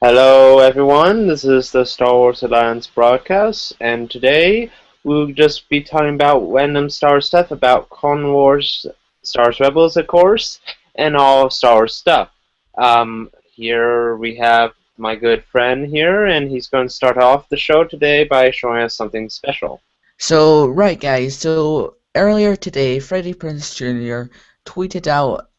Hello, everyone. This is the Star Wars Alliance broadcast, and today we'll just be talking about random Star Wars stuff about Clone Wars, Star Wars Rebels, of course, and all Star Wars stuff. Here we have my good friend here, and he's going to start off the show today by showing us something special. Right guys, earlier today, Freddie Prinze Jr. tweeted out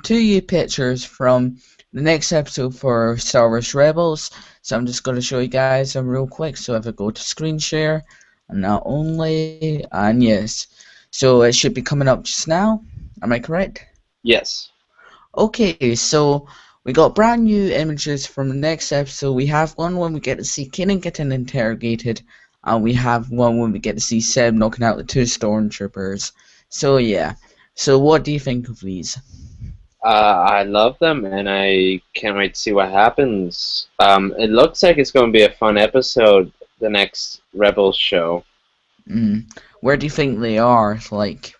two pictures from the next episode for Star Wars Rebels. So I'm just going to show you guys them real quick. So if I go to screen share, and not only, and yes. So it should be coming up just now. Am I correct? Yes. Okay, so we got brand new images from the next episode. We have one when we get to see Kanan getting interrogated, and we have one when we get to see Seb knocking out the two stormtroopers. So yeah. So what do you think of these? I love them, and I can't wait to see what happens. It looks like it's going to be a fun episode, the next Rebels show. Where do you think they are? Like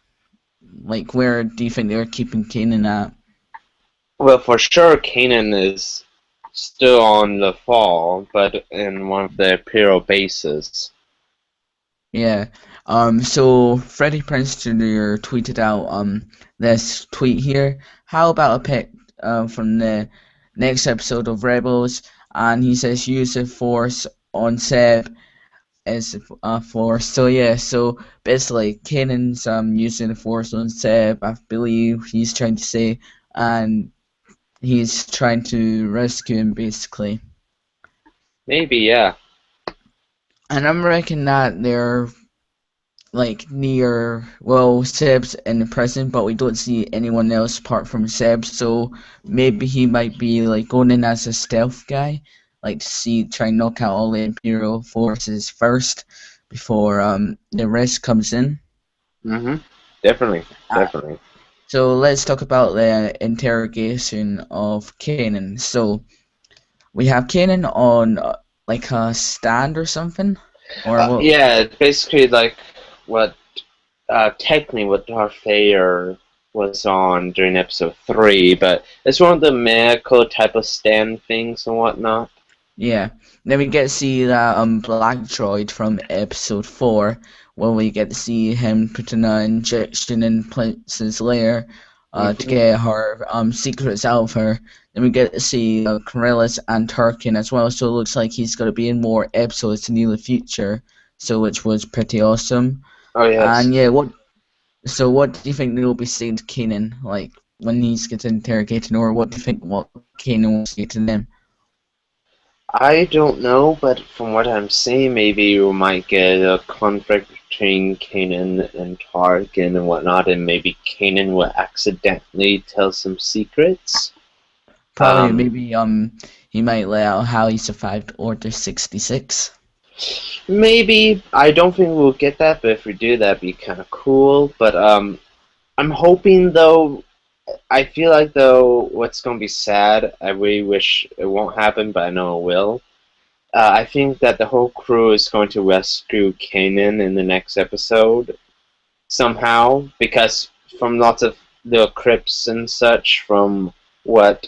where do you think they're keeping Kanan at? Well, for sure, Kanan is still on the fall, but in one of the Imperial bases. Yeah. So Freddie Prinze Jr. tweeted out this tweet here. How about a pic from the next episode of Rebels? And he says use the Force on Seb as a Force. So yeah. So basically, Kanan's using the Force on Seb. I believe he's trying to say, and he's trying to rescue him basically. Maybe, yeah. And I'm reckoning that they're like near, well, Seb's in the present, but we don't see anyone else apart from Seb, so maybe he might be like going in as a stealth guy, like to see try and knock out all the Imperial forces first before the rest comes in. Definitely, Uh, definitely. so let's talk about the interrogation of Kanan. So we have Kanan on like a stand or something, or what? Yeah, it's basically like what, technically what Darth Vader was on during episode 3, but it's one of the medical type of stand things and whatnot. Yeah. Then we get to see that black droid from episode 4, where we get to see him putting an injection in Prince's lair to get her secrets out of her. Then we get to see Corellis and Tarkin as well, so it looks like he's going to be in more episodes in the future, so which was pretty awesome. Oh, yes. And yeah, what do you think they'll be saying to Kanan, like when he's getting interrogated, or what do you think what Kanan will say to them? I don't know, but from what I'm seeing, maybe we might get a conflict between Kanan and Tarkin and whatnot, and maybe Kanan will accidentally tell some secrets. Probably maybe he might lay out how he survived Order 66. Maybe. I don't think we'll get that, but if we do, that'd be kind of cool. But I'm hoping, though, I feel like, though, what's going to be sad, I really wish it won't happen, but I know it will. I think that the whole crew is going to rescue Kanan in the next episode somehow, because from lots of the clips and such, from what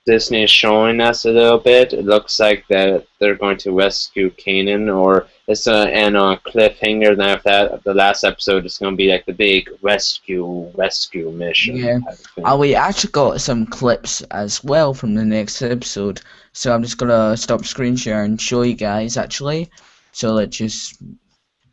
Disney is showing us a little bit, it looks like that they're going to rescue Kanan, or it's and on a cliffhanger. And after that, the last episode is going to be like the big rescue mission. Yeah. Type of thing. We actually got some clips as well from the next episode, so I'm just gonna stop screen share and show you guys actually. So let's just.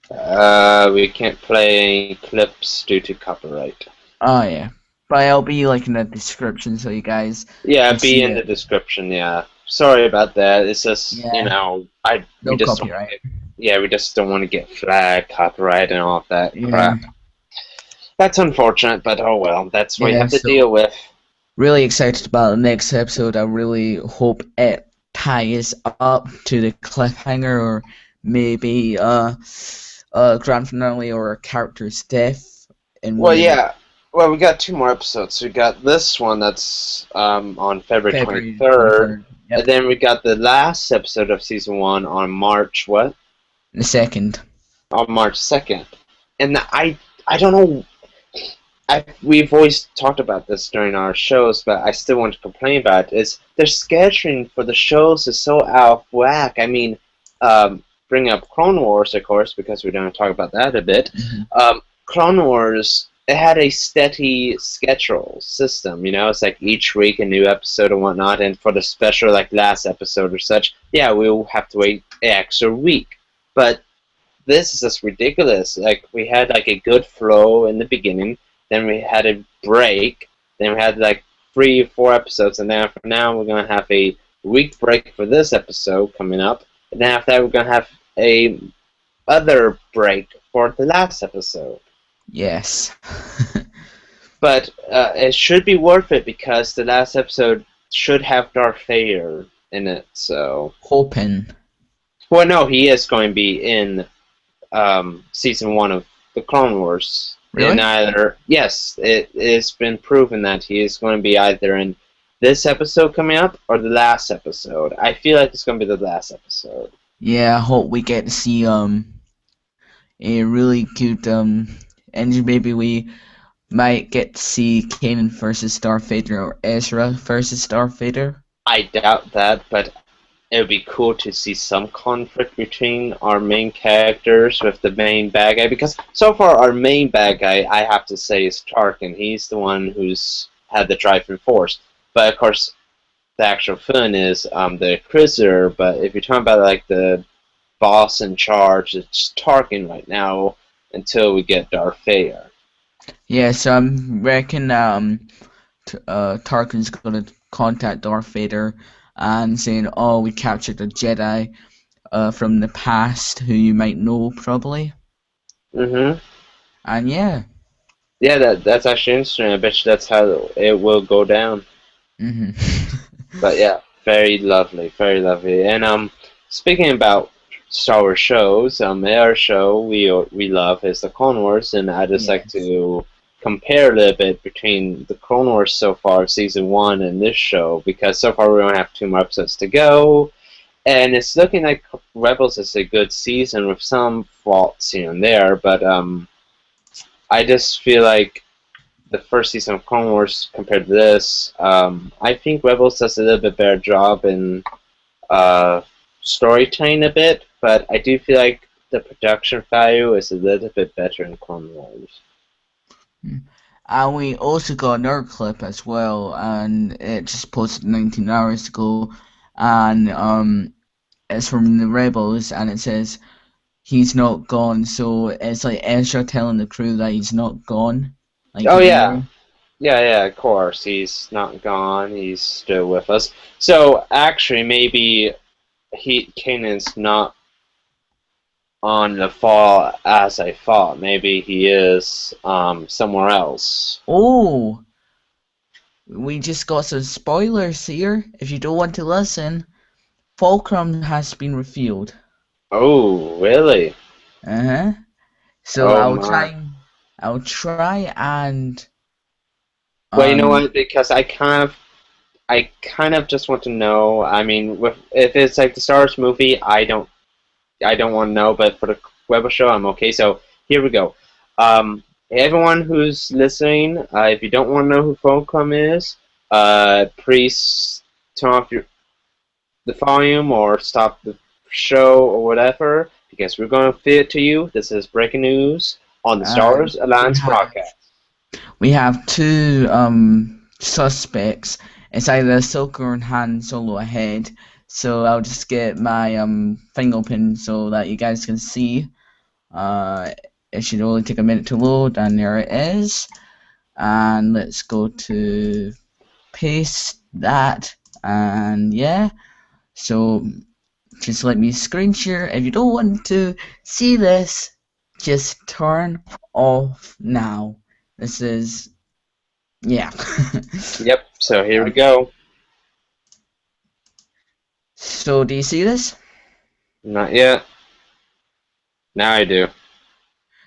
We can't play any clips due to copyright. Oh yeah, but it'll be like in the description, so you guys. Yeah, can be see in it. the description. Yeah, sorry about that. It's just Yeah. we No just copyright. we just don't want to get flag copyright and all of that Yeah. crap. That's unfortunate, but oh well. That's what you Yeah. have to So deal with. really excited about the next episode. I really hope it ties up to the cliffhanger, or maybe grand finale or a character's death. And Well, yeah. Well, we got 2 more episodes. We got this one that's on February February 23rd, 23rd. Yep. and then we got the last episode of season 1 on March what? The second. On March 2nd. And I don't know. we've always talked about this during our shows, but I still want to complain about it, is their scheduling for the shows is so out of whack. I mean, bring up Clone Wars, of course, because we're going to talk about that a bit. Mhm. Clone Wars, it had a steady schedule system, you know, it's like each week a new episode and whatnot, and for the special, like last episode or such, yeah, we'll have to wait an extra week. But this is just ridiculous. Like, we had like a good flow in the beginning, then we had a break, then we had like 3 or 4 episodes, and then for now we're gonna have a week break for this episode coming up, and then after that we're gonna have a other break for the last episode. Yes. But it should be worth it because the last episode should have Darth Vader in it. So, Hoping. well, no, he is going to be in season 1 of the Clone Wars. Really? In either, yes, it's been proven that he is going to be either in this episode coming up or the last episode. I feel like it's going to be the last episode. Yeah, I hope we get to see a really good and maybe we might get to see Kanan versus Darth Vader or Ezra versus Darth Vader. I doubt that, but it would be cool to see some conflict between our main characters with the main bad guy, because so far our main bad guy, I have to say, is Tarkin. He's the one who's had the driving force. But of course, the actual villain is the Cruiser, but if you're talking about like the boss in charge, it's Tarkin right now until we get Darth Vader. Yeah, so I reckon Tarkin's gonna contact Darth Vader and saying, "Oh, we captured a Jedi from the past who you might know probably." Mm-hmm. And yeah. Yeah, that's actually interesting. I bet you that's how it will go down. Mhm. But yeah, very lovely, very lovely. And speaking about Star Wars shows, our show we love is the Clone Wars, and I just like Yes. to compare a little bit between the Clone Wars so far, season 1, and this show, because so far we only have 2 more episodes to go, and it's looking like Rebels is a good season with some faults here and there, but I just feel like the first season of Clone Wars compared to this, I think Rebels does a little bit better job in storytelling a bit, but I do feel like the production value is a little bit better in Clone Wars. And we also got another clip as well, and it just posted 19 hours ago, and it's from the Rebels, and it says he's not gone. So it's like Ezra telling the crew that he's not gone. Like, Oh you yeah, know. yeah, of course. He's not gone. He's still with us. So actually, maybe Kanan's not on the fall as I thought. Maybe he is somewhere else. Oh, we just got some spoilers here. If you don't want to listen, Fulcrum has been revealed. Oh, really? Uh-huh. So Oh I'll my. try and Well, you know um what? Because I kind of just want to know. I mean, if it's like the Star Wars movie, I don't want to know. But for the Rebel show, I'm okay. So here we go. Everyone who's listening, if you don't want to know who Fulcrum is, please turn off the volume or stop the show or whatever, because we're going to feed it to you. This is breaking news on the Star and Wars Alliance broadcast. we have two suspects. It's either Ahsoka or Han Solo ahead. So I'll just get my thing open so that you guys can see. It should only take a minute to load, and there it is. And let's go to paste that, and yeah. So just let me screen share. If you don't want to see this, just turn off now. This is, yeah. Yep. So here we go. So do you see this? Not yet. Now I do.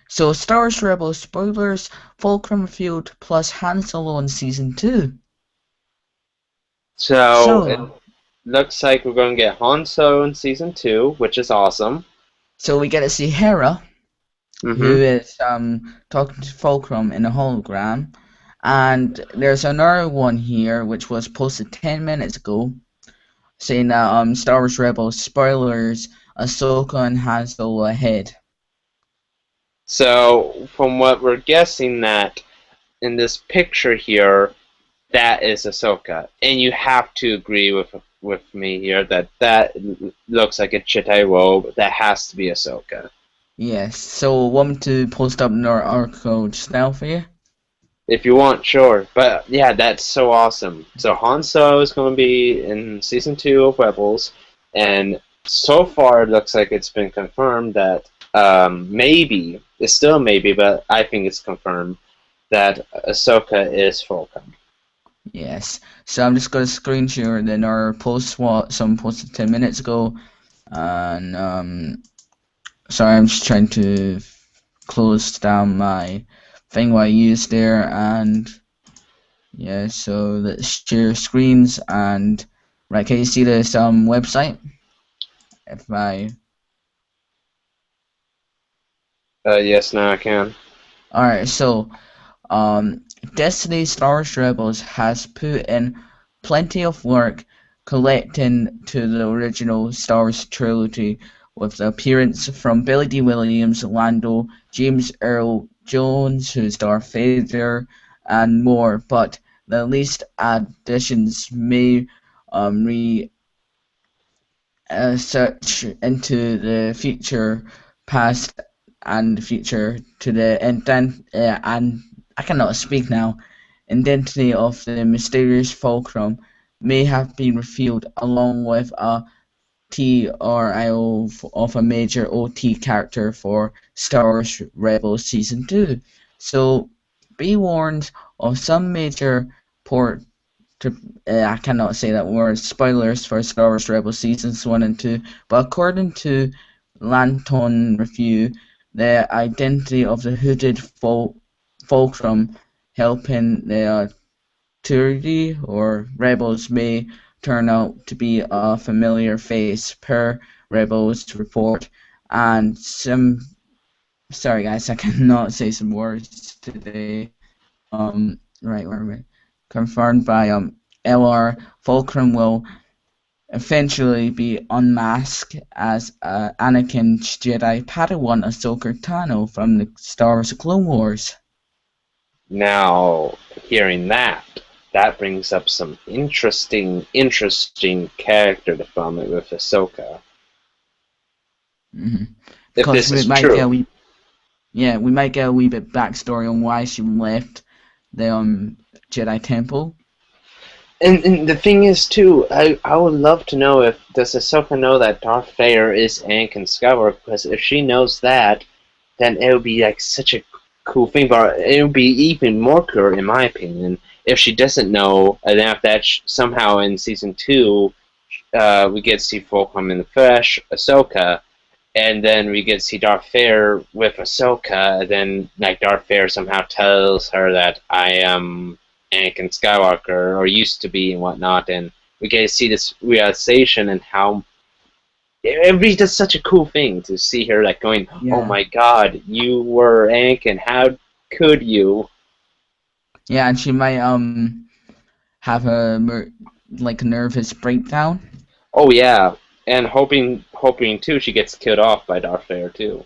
So Star Wars Rebels spoilers, Fulcrum revealed plus Han Solo in season 2. So it So looks like we're going to get Han Solo in season 2, which is awesome. so we get to see Hera, who Mm-hmm. is talking to Fulcrum in a hologram. And there's another one here which was posted 10 minutes ago saying that Star Wars Rebels spoilers Ahsoka and Han Solo ahead. So, from what we're guessing, that in this picture here, that is Ahsoka, and you have to agree with me here that that looks like a Jedi robe. That has to be Ahsoka. Yes, so want me to post up another article just now for you? If you want, sure. But yeah, that's so awesome. So Han Solo is going to be in season 2 of Rebels, and so far it looks like it's been confirmed that maybe it's still maybe, but I think it's confirmed that Ahsoka is Fulcrum. Yes. So I'm just gonna screen share then our post what someone posted 10 minutes ago, and sorry, I'm just trying to close down my thing what I used there, and yeah, so let's share screens and right, can you see this website? If I Yes, now I can. Alright, so um Destiny Star Wars Rebels has put in plenty of work collecting to the original Star Wars trilogy with the appearance from Billy D. Williams, Lando, James Earl Jones, who's Darth Vader, and more. But the least additions may re search into the future, past, and future to the and I cannot speak now. Identity of the mysterious fulcrum may have been revealed along with a TRIO of a major OT character for Star Wars Rebels Season 2. So be warned of some major port to, I cannot say that word, spoilers for Star Wars Rebels Seasons 1 and 2, but according to Lanton Review, the identity of the hooded fulcrum helping the Turdi or Rebels may turn out to be a familiar face per Rebels report, and some, sorry guys, I cannot say some words today. Right, where are we? Confirmed by LR, Fulcrum will eventually be unmasked as Anakin's Jedi Padawan Ahsoka Tano from the Star Wars Clone Wars. Now, hearing that, that brings up some interesting character development with Ahsoka. Mm-hmm. If Because this we is might get true. a wee, yeah, we might get a wee bit backstory on why she left the Jedi Temple. And the thing is too, I would love to know if does Ahsoka know that Darth Vader is Anakin Skywalker? Because if she knows that, then it would be like such a cool thing. But it would be even more cool, in my opinion, if she doesn't know, and then if that somehow in season 2, we get to see Fulcrum in the flesh, Ahsoka, and then we get to see Darth Vader with Ahsoka, and then like Darth Vader somehow tells her that I am Anakin Skywalker, or used to be, and whatnot, and we get to see this realization and how it really does such a cool thing to see her like going, "Oh Yeah, my God, you were Anakin! How could you?" yeah, and she might have a like a nervous breakdown. Oh yeah, and hoping too she gets killed off by Darth Vader too.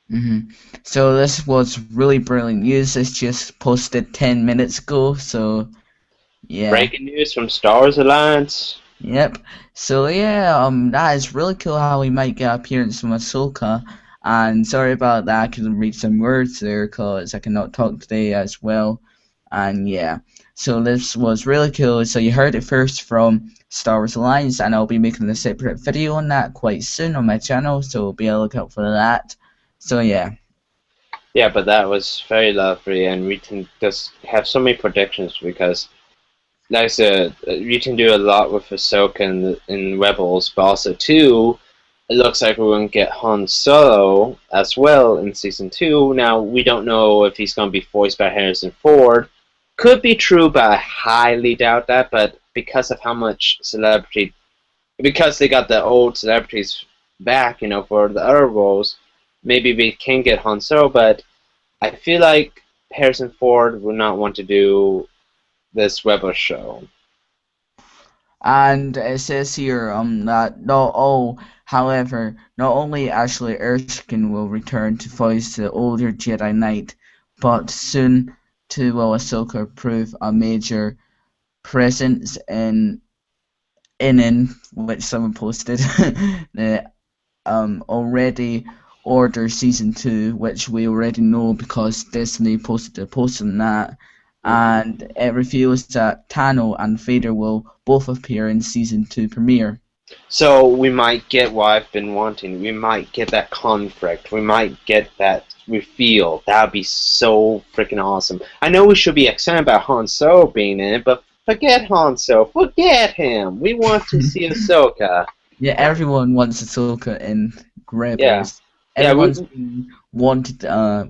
hmm So this was really brilliant news. It's just posted 10 minutes ago. So yeah, Breaking news from Star Wars Alliance. yep. So yeah, that is really cool how we might get appearance from Ahsoka. And sorry about that, I couldn't read some words there because I cannot talk today as well. And yeah, so this was really cool. So you heard it first from Star Wars Alliance, and I'll be making a separate video on that quite soon on my channel. So be on the lookout for that. So yeah. Yeah, but that was very lovely, and we can just have so many predictions because, like I said, you can do a lot with Ahsoka in Rebels, but also too, it looks like we're going to get Han Solo as well in season 2. Now we don't know if he's going to be voiced by Harrison Ford. Could be true, but I highly doubt that. But because of how much because they got the old celebrities back, for the other roles, maybe we can get Han Solo, but I feel like Harrison Ford would not want to do this Rebel show. And it says here that however, not only Ashley Erskine will return to voice the older Jedi Knight, but soon too will Ahsoka prove a major presence in which someone posted the already order season 2, which we already know because Disney posted a post on that, and it reveals that Tano and Vader will both appear in season 2 premiere. So we might get what I've been wanting. We might get that conflict. We might get that reveal. That would be so freaking awesome. I know we should be excited about Han Solo being in it, but forget Han Solo. Forget him. We want to see Ahsoka. Yeah, everyone wants Ahsoka in Rebels. Yeah. Everyone's wanted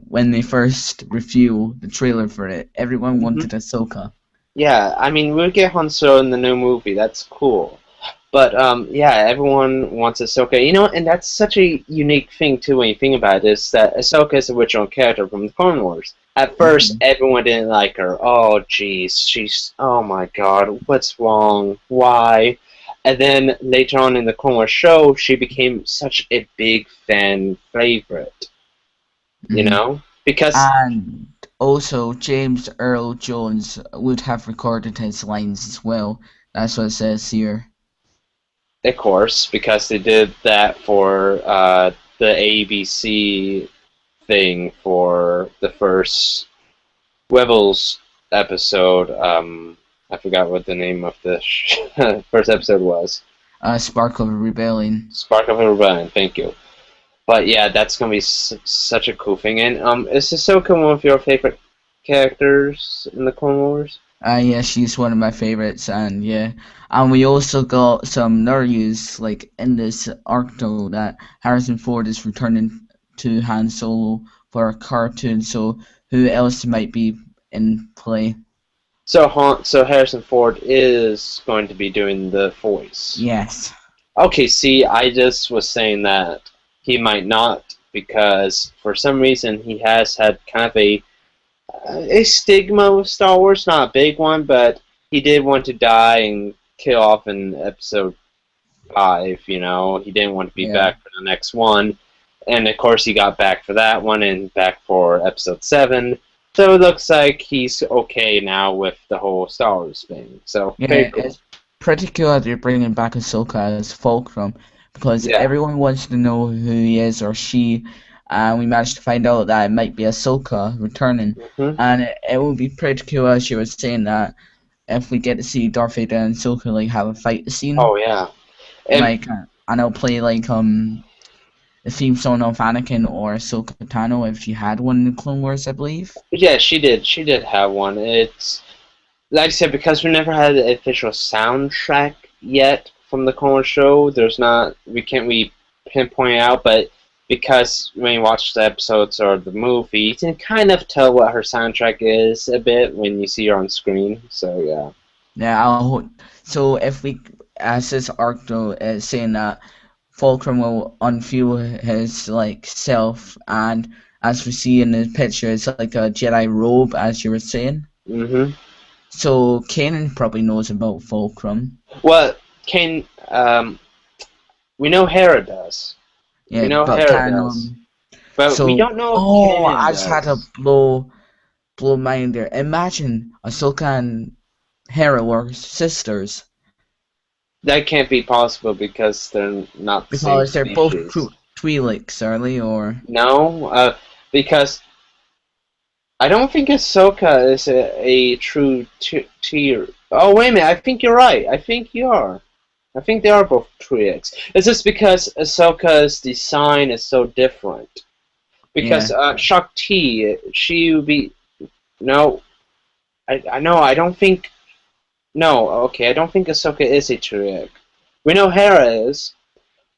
when they first revealed the trailer for it. Everyone wanted Ahsoka. Yeah, I mean, we'll get Han Solo in the new movie. That's cool. But, yeah, everyone wants Ahsoka. You know, and that's such a unique thing, too, when you think about it, is that Ahsoka is the original character from the Clone Wars. At first, everyone didn't like her. Oh, jeez, oh my god, what's wrong? Why? And then later on in the Clone Wars show, she became such a big fan favorite. You know? Because... And also, James Earl Jones would have recorded his lines as well. That's what it says here. Of course, because they did that for the ABC thing for the first Rebels episode. I forgot what the name of the first episode was. Spark of a Rebellion. Spark of a Rebellion, thank you. But yeah, that's going to be such a cool thing. And is Ahsoka one of your favorite characters in the Clone Wars? Yeah, she's one of my favorites, and yeah. And we also got some news, like in this article, that Harrison Ford is returning to Han Solo for a cartoon, so who else might be in play? So Harrison Ford is going to be doing the voice. Yes. Okay, see, I just was saying that he might not, because for some reason he has had kind of a stigma with Star Wars, not a big one, but he did want to die and kill off in episode 5, you know. He didn't want to be back for the next one. And of course he got back for that one and back for episode 7. So it looks like he's okay now with the whole Star Wars thing. So yeah, cool. It's pretty cool that they're bringing back Ahsoka as Fulcrum, because everyone wants to know who he is or she. And we managed to find out that it might be Ahsoka returning. And it would be pretty cool, as you were saying, that if we get to see Darth Vader and Ahsoka like have a fight scene. Oh yeah. And it'll play like the theme song of Anakin or Ahsoka Tano if she had one in the Clone Wars, I believe. Yeah, she did. She did have one. It's like I said, because we never had an official soundtrack yet from the Clone Wars show. There's not. We can't pinpoint it out, but because when you watch the episodes or the movie, you can kind of tell what her soundtrack is a bit when you see her on screen. So yeah. Yeah. So if we, as this article is saying that Fulcrum will unveil his like self, and as we see in the picture, it's like a Jedi robe, as you were saying. So Kanan probably knows about Fulcrum. Well, we know Hera does. Yeah, we know Hera does. But we don't know. Oh, I just had to blow mind there. Imagine Ahsoka and Hera were sisters. That can't be possible because they're not. Because they're both Twi'leks, are they? Or no, because I don't think Ahsoka is a true tier. Oh wait a minute! I think you're right. I think you are. I think they are both Twi'leks. It's just because Ahsoka's design is so different. Because Shakti, she would be no. I know. I don't think. No, okay, I don't think Ahsoka is a Twi'lek. We know Hera is,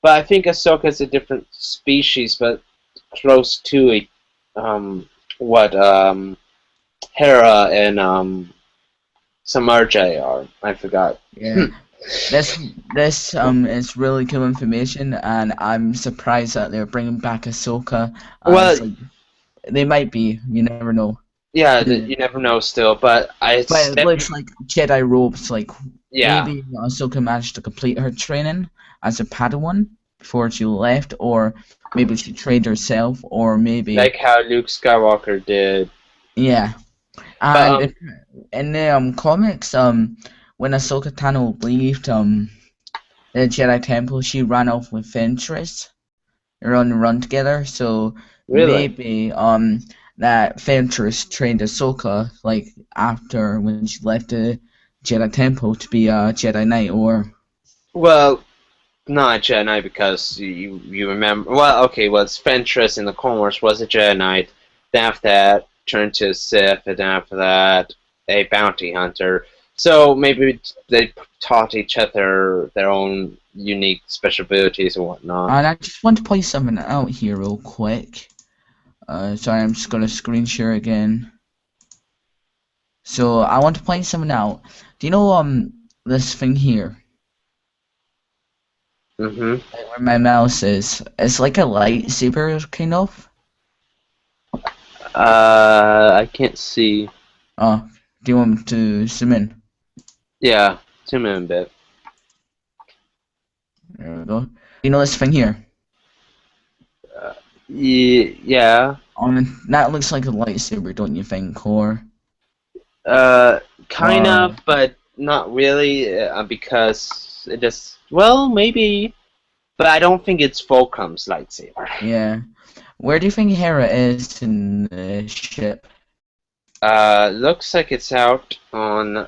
but I think Ahsoka is a different species, but close to a what Hera and Samarjay are. I forgot. Yeah. This is really cool information, and I'm surprised that they're bringing back Ahsoka Well, as like they might be. You never know. yeah, The you never know still, but but it's it looks definitely like Jedi robes. Like yeah, maybe Ahsoka managed to complete her training as a Padawan before she left, or maybe she trained herself, or maybe like how Luke Skywalker did. yeah. But And in the comics, when Ahsoka Tano believed the Jedi Temple, she ran off with Ventress. They're on the run together, so really, maybe that Ventress trained Ahsoka like after when she left the Jedi Temple to be a Jedi Knight, or well, not Jedi Knight because you remember. Well, okay, well, Ventress in the Clone Wars was a Jedi Knight. Then after that, turned to a Sith, and then after that, a bounty hunter. So maybe they taught each other their own unique special abilities and whatnot. and I just want to point something out here real quick. Sorry, I'm just gonna screen share again. So I want to point something out. Do you know this thing here? Mm-hmm. Where my mouse is. It's like a lightsaber, kind of. I can't see. Oh, do you want me to zoom in? Yeah, zoom in a bit. There we go. You know this thing here? Yeah. That looks like a lightsaber, don't you think? Kind Or of, but not really, because it just, well, maybe, but I don't think it's Volcom's lightsaber. yeah. Where do you think Hera is in the ship? Looks like it's out on,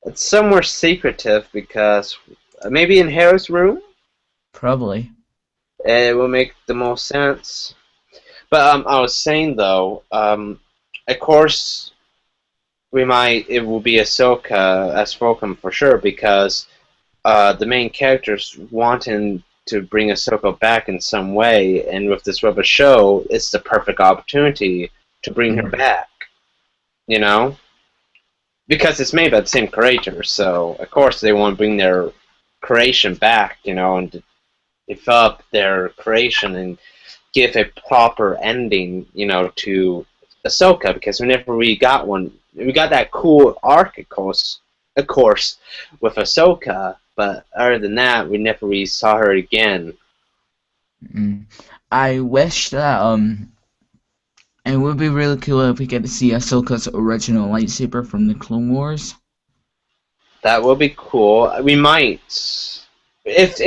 it's somewhere secretive because maybe in Hera's room? Probably. It will make the most sense. But I was saying though, of course, it will be Ahsoka as Volcom for sure because the main characters wanting to bring Ahsoka back in some way, and with this rubber show, it's the perfect opportunity to bring her Yeah. back. You know, because it's made by the same creators, so of course they want to bring their creation back. You know, and develop their creation and give a proper ending. You know, to Ahsoka because whenever we got one, we got that cool arc, of course, with Ahsoka. But other than that, we never really saw her again. Mm. I wish that it would be really cool if we get to see Ahsoka's original lightsaber from the Clone Wars. That would be cool. We might, if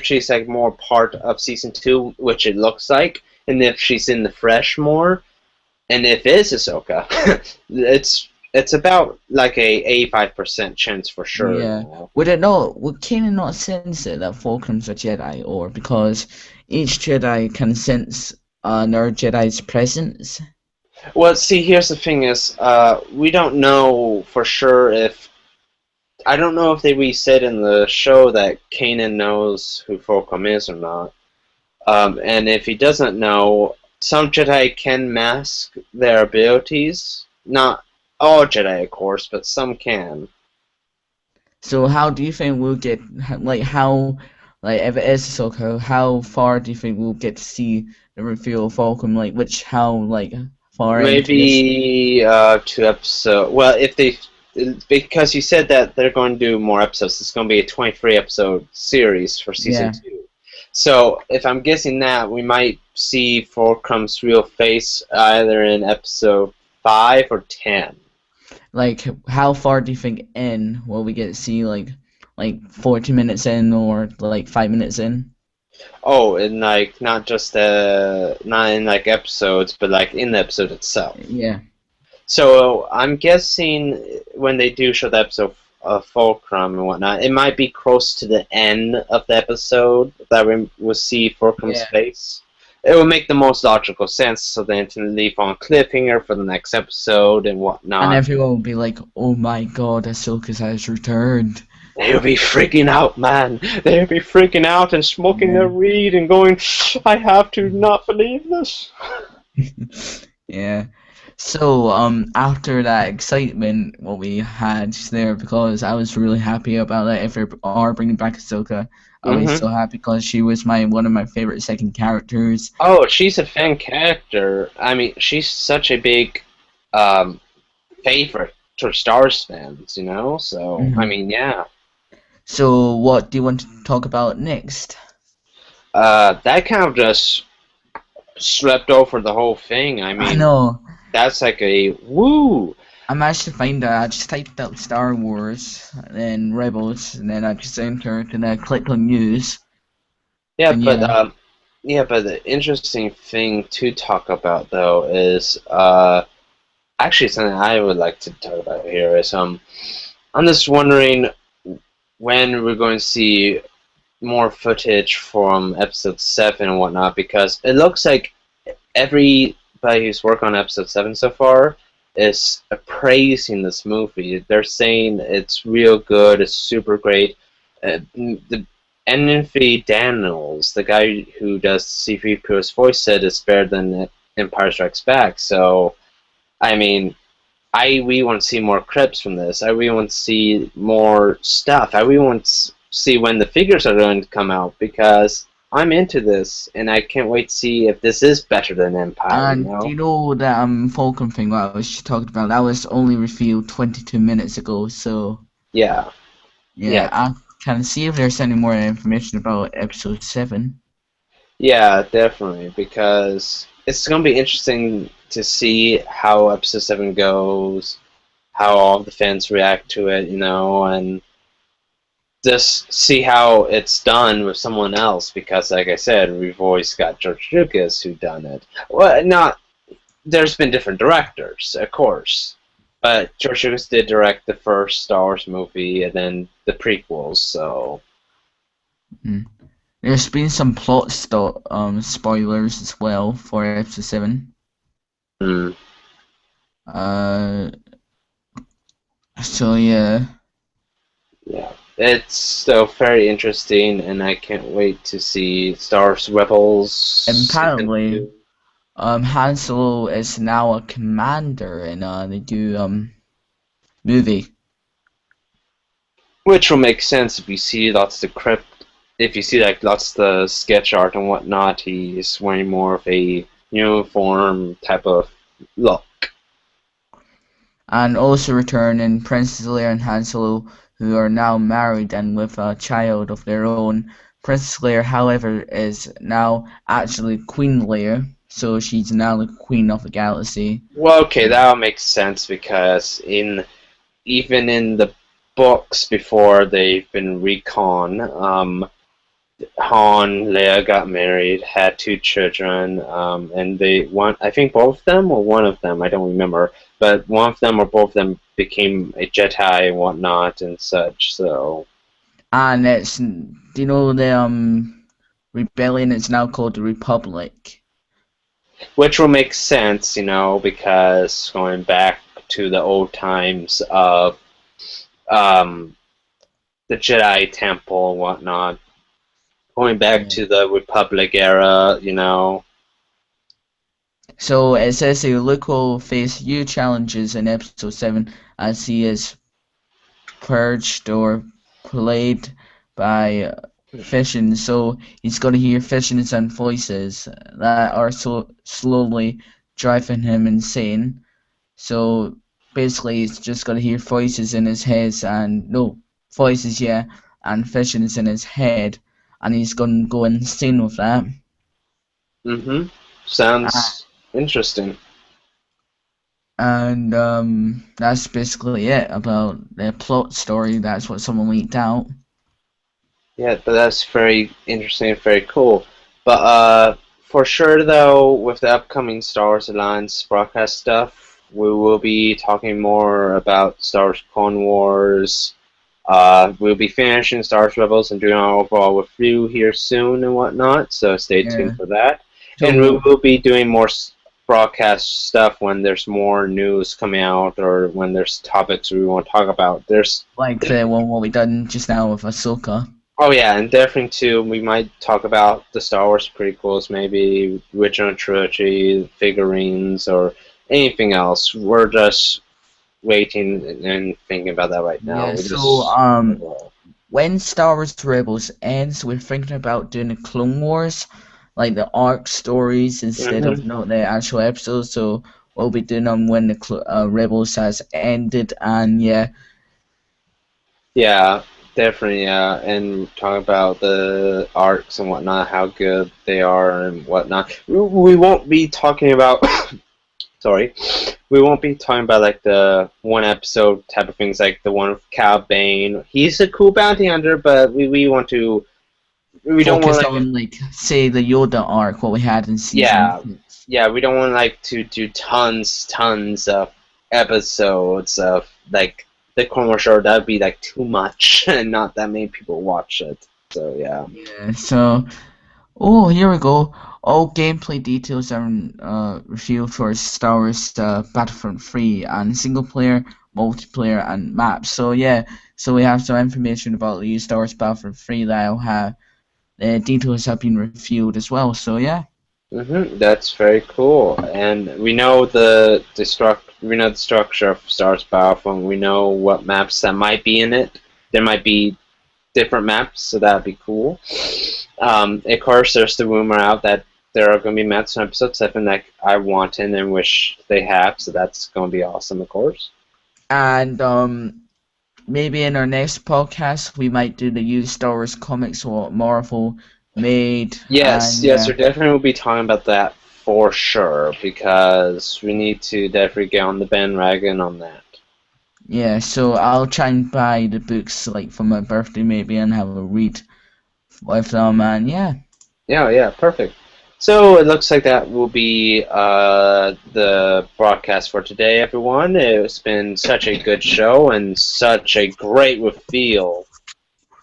she's like more part of season 2, which it looks like, and if she's in the fresh more, and if it is Ahsoka, it's about like a 85% chance for sure. Yeah. Would Kanan not sense it that Fulcrum's a Jedi, or because each Jedi can sense another Jedi's presence? Well, see, here's the thing: is we don't know for sure if I don't know if they really said in the show that Kanan knows who Fulcrum is or not. And if he doesn't know, some Jedi can mask their abilities. Not all Jedi, of course, but some can. So how do you think we'll get if it is Ahsoka, how far do you think we'll get to see the reveal of Fulcrum? How far into this? Maybe 2 episodes. Well, if they because you said that they're going to do more episodes. It's going to be a 23 episode series for season Yeah. 2. So if I'm guessing that, we might see Fulcrum's real face either in episode 5 or 10. Like how far do you think in will we get to see 40 minutes in or like 5 minutes in? Oh, and like not just not in like episodes, but like in the episode itself. Yeah. So I'm guessing when they do show the episode of Fulcrum and whatnot, it might be close to the end of the episode that we will see Fulcrum's Yeah. face. It will make the most logical sense, so then to leave on cliffhanger for the next episode and whatnot. And everyone will be like, "Oh my God, Ahsoka has returned." They'll be freaking out, man. They'll be freaking out and smoking Yeah. their weed and going, I have to not believe this. Yeah. So, after that excitement what we had there, because I was really happy about that, if they are bringing back Ahsoka, I was Hmm. so happy because she was one of my favorite second characters. Oh, she's a fan character. I mean, she's such a big um, favorite for Star Wars fans, you know? So, I Hmm. mean, yeah. So, what do you want to talk about next? That kind of just swept over the whole thing. I I mean, know. that's like a woo. I managed to find I just typed up Star Wars, then Rebels, and then I just entered, and I clicked on news, Yeah, and yeah. but the interesting thing to talk about though is actually something I would like to talk about here is I'm just wondering when we're going to see more footage from episode 7 and whatnot, because it looks like everybody who's worked on episode 7 so far is praising this movie. They're saying it's real good, it's super great. The Anthony Daniels, the guy who does C-3PO's voice, said it's better than Empire Strikes Back. So, I mean, I really want to see more clips from this. I really want to see more stuff. I really want to see when the figures are going to come out, because I'm into this and I can't wait to see if this is better than Empire, you And do know? you know that Falcon thing that I was just talking about? That was only revealed 22 minutes ago, so Yeah. yeah, Yeah. I can see if there's any more information about episode 7. Yeah, definitely, because it's going to be interesting to see how episode 7 goes, how all the fans react to it, you know, and just see how it's done with someone else, because like I said, we've always got George Lucas who done it. Well, not there's been different directors, of course, but George Lucas did direct the first Star Wars movie and then the prequels. So, Mm. There's been some spoilers as well for episode 7. mm, Uh, so yeah. yeah, it's still very interesting, and I can't wait to see Star Wars Rebels And season apparently, 2, Han Solo is now a commander in the new movie. which will make sense if you see lots of the crypt. If you see like lots of the sketch art and whatnot, he's wearing more of a uniform type of look. And also returning Princess Leia and Han Solo, who are now married and with a child of their own. Princess Leia, however, is now actually Queen Leia, so she's now the Queen of the Galaxy. Well, okay, that'll make sense, because in even in the books before they've been recon, Han, Leia got married, had two children, and I think both of them or one of them, I don't remember, but one of them or both of them became a Jedi and whatnot and such. So, And do you know the rebellion is now called the Republic? which will make sense, you know, because going back to the old times of um, the Jedi Temple and whatnot, going back Yeah. to the Republic era, you know. So it says here Luke will face huge challenges in episode 7 as he is purged or played by visions. So he's going to hear visions and voices that are so slowly driving him insane. So basically, he's just going to hear voices in his head and no voices, yeah, and visions in his head, and he's going to go insane with that. Mm-hmm. Sounds interesting. And that's basically it about the plot story. That's what someone leaked out. Yeah, but that's very interesting and very cool. But for sure though, with the upcoming Star Wars Alliance broadcast stuff, we will be talking more about Star Wars Clone Wars. We'll be finishing Star Wars Rebels and doing our overall review here soon and whatnot. So stay Yeah. tuned for that. And we So will be doing more broadcast stuff when there's more news coming out or when there's topics we want to talk about. There's like the one what we done just now with Ahsoka. Oh yeah, and definitely too, we might talk about the Star Wars prequels, maybe original trilogy figurines, or anything else. We're just waiting and thinking about that right now. Yeah, We so just when Star Wars Rebels ends, we're thinking about doing the Clone Wars, like the arc stories instead of hmm not the actual episodes. So we'll be doing them when the Rebels has ended, and yeah, Yeah, definitely. Yeah, and talk about the arcs and whatnot, how good they are and whatnot. We won't be talking about. Sorry, we won't be talking about like the one episode type of things, like the one with Cal Bane. He's a cool bounty hunter, but we want to. We don't want focus like on like say the Yoda arc, what we had in season yeah, 6. yeah. We don't want like to do tons of episodes of like the commercial. That'd be like too much, and not that many people watch it. So yeah. Yeah, so oh, here we go. All gameplay details are revealed for Star Wars Battlefront 3 and single player, multiplayer, and maps. So yeah, so we have some information about the Star Wars Battlefront 3 that will have the details have been revealed as well. So yeah, That's very cool, and we know we know the structure of Star Wars Battlefront. We know what maps that might be in it. There might be different maps, so that'd be cool. Of course, there's the rumor out that there are going to be maps in episode 7 that I want in and wish they have, so that's going to be awesome, of course. and maybe in our next podcast we might do the used Star Wars comics what Marvel made, Yes, and yes, yeah. we definitely will be talking about that for sure, because we need to definitely get on the bandwagon on that. Yeah, so I'll try and buy the books like for my birthday maybe and have a read with them, and yeah. Yeah, yeah, perfect. So it looks like that will be the broadcast for today, everyone. It's been such a good show and such a great reveal,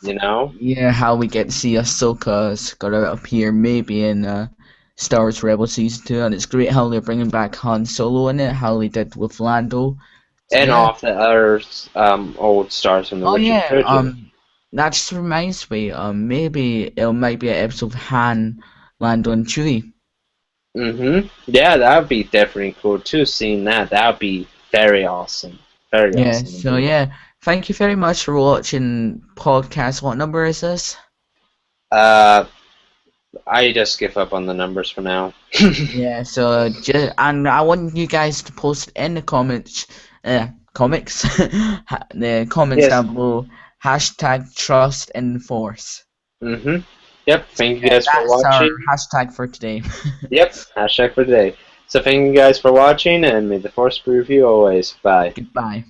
you know? Yeah, how we get to see Ahsoka's gonna appear maybe in Star Wars Rebels Season 2, and it's great how they're bringing back Han Solo in it, how they did with Lando. So And yeah. all of the other old stars from the Oh original yeah, trilogy. that just reminds me, maybe it might be an episode of Han, Lando, and Chewie. Yeah, that would be definitely cool too, seeing that. That would be very awesome. Very Yeah, awesome so indeed. yeah, thank you very much for watching podcast. What number is this? Uh, I just give up on the numbers for now. Yeah, so just and I want you guys to post in the comments, comics, the comments Yes. down below. Hashtag trust in the force. Yep, So thank you yeah, guys for that's our watching. hashtag for today. Yep, hashtag for today. So thank you guys for watching, and may the force be with you always. Bye. Goodbye.